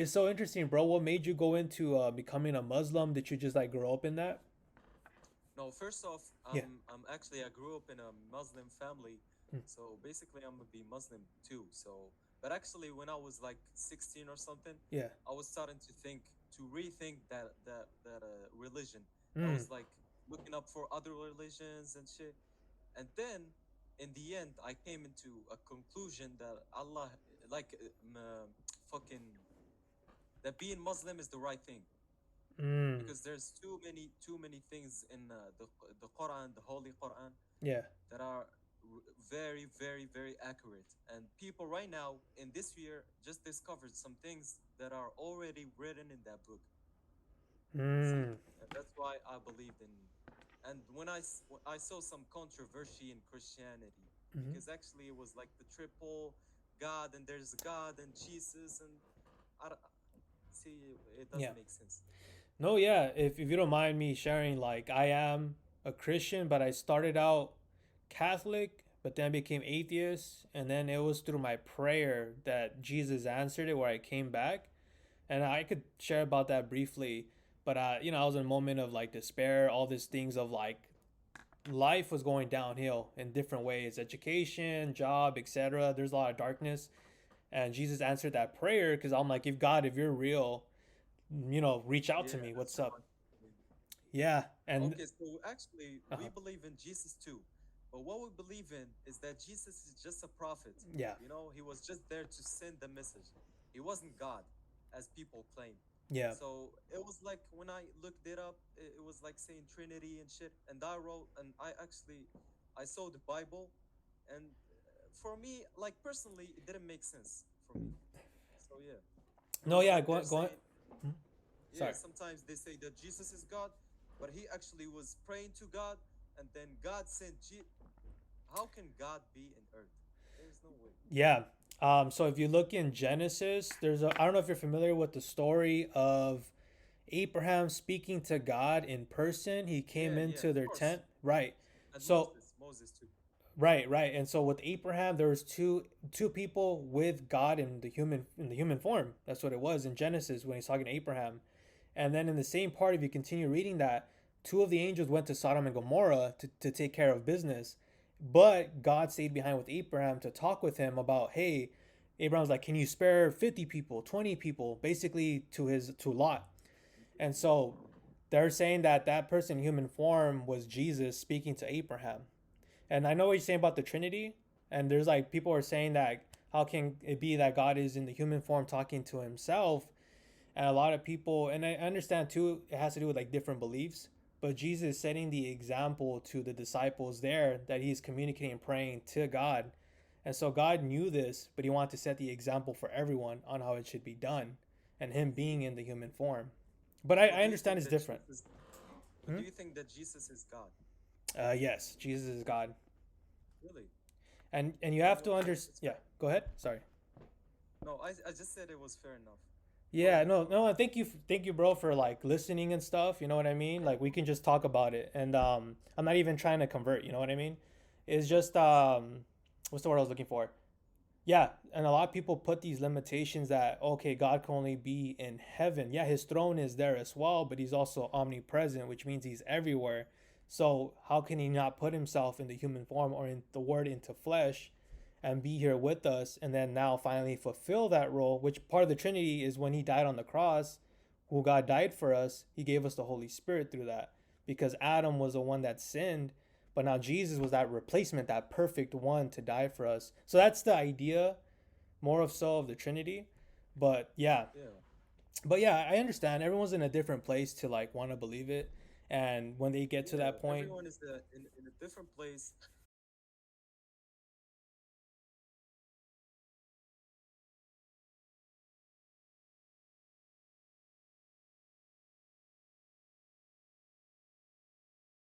It's so interesting, bro. What made you go into becoming a Muslim? Did you just like grow up in that? No, first off, Yeah. I'm actually I grew up in a Muslim family, Mm. so basically I'm gonna be Muslim too. So, but actually, when I was like 16 or something, Yeah. I was starting to think to rethink that religion. I Mm. was like looking up for other religions and shit, and then in the end, I came into a conclusion that Allah, like, fucking, that being Muslim is the right thing Mm. because there's too many things in the Quran, the Holy Quran, Yeah. that are very, very, very accurate. And people right now in this year just discovered some things that are already written in that book. See, Mm. and that's why I believed in. And when I saw some controversy in Christianity, Hmm. because actually it was like the triple God, and there's God and Jesus, and I don't, see, it Yeah. doesn't make sense. No, yeah. If you don't mind me sharing, like I am a Christian, but I started out Catholic, but then became atheist, and then it was through my prayer that Jesus answered it, where I came back, and I could share about that briefly. But I was in a moment of like despair, all these things of like life was going downhill in different ways, education, job, etc. There's a lot of darkness, and Jesus answered that prayer because I'm like, if God, if you're real, reach out to Yeah, me. that's What's so up? much. Yeah, and Okay, so actually, we uh-huh. believe in Jesus too. But what we believe in is that Jesus is just a prophet. Yeah, He was just there to send the message. He wasn't God, as people claim. yeah, So it was like when I looked it up, it was like saying Trinity and shit. And I wrote, and I saw the Bible, and for me, like personally, it didn't make sense for me. So yeah, it no, was yeah. like Go they're on, go on. saying, Hmm? yeah, Sorry. sometimes they say that Jesus is God, but he actually was praying to God, and then God sent How can God be in earth? There's no way. Yeah. So if you look in Genesis, I don't know if you're familiar with the story of Abraham speaking to God in person. He came Yeah, yeah, into of their course. tent, right? And So Moses too. right, right. And so with Abraham, there was two people with God in the human form. That's what it was in Genesis when he's talking to Abraham. And then in the same part, if you continue reading that, two of the angels went to Sodom and Gomorrah to take care of business. But God stayed behind with Abraham to talk with him about, hey, Abraham's like, can you spare 50 people, 20 people, basically to Lot. And so they're saying that that person in human form was Jesus speaking to Abraham. And I know what you're saying about the Trinity. And there's like people are saying that how can it be that God is in the human form talking to himself? And a lot of people, and I understand too, it has to do with like different beliefs. But Jesus is setting the example to the disciples there that he's communicating and praying to God. And so God knew this, but he wanted to set the example for everyone on how it should be done and him being in the human form. But I, So I understand it's different. Hmm? do you think that Jesus is God? Yes, Jesus is God. Really? And you have Then to okay, understand. it's Yeah, fair. go ahead. Sorry. No, I just said it was fair enough. Go Yeah, ahead. no, no. Thank you, bro, for like listening and stuff. You know what I mean? Like we can just talk about it, and I'm not even trying to convert. You know what I mean? It's Yeah, of just course. what's the word I was looking for? Yeah, and a lot of people put these limitations that okay, God can only be in heaven. Yeah, his throne is there as well, but he's also omnipresent, which means he's everywhere. So how can he not put himself in the human form or in the word into flesh and be here with us and then now finally fulfill that role, which part of the Trinity is when he died on the cross, who God died for us, he gave us the Holy Spirit through that. Because Adam was the one that sinned, but now Jesus was that replacement, that perfect one to die for us. So that's the idea, more of so of the Trinity. But yeah, Yeah. I understand. Everyone's in a different place to like want to believe it, and when they get to Yeah, that point, everyone is in a different place.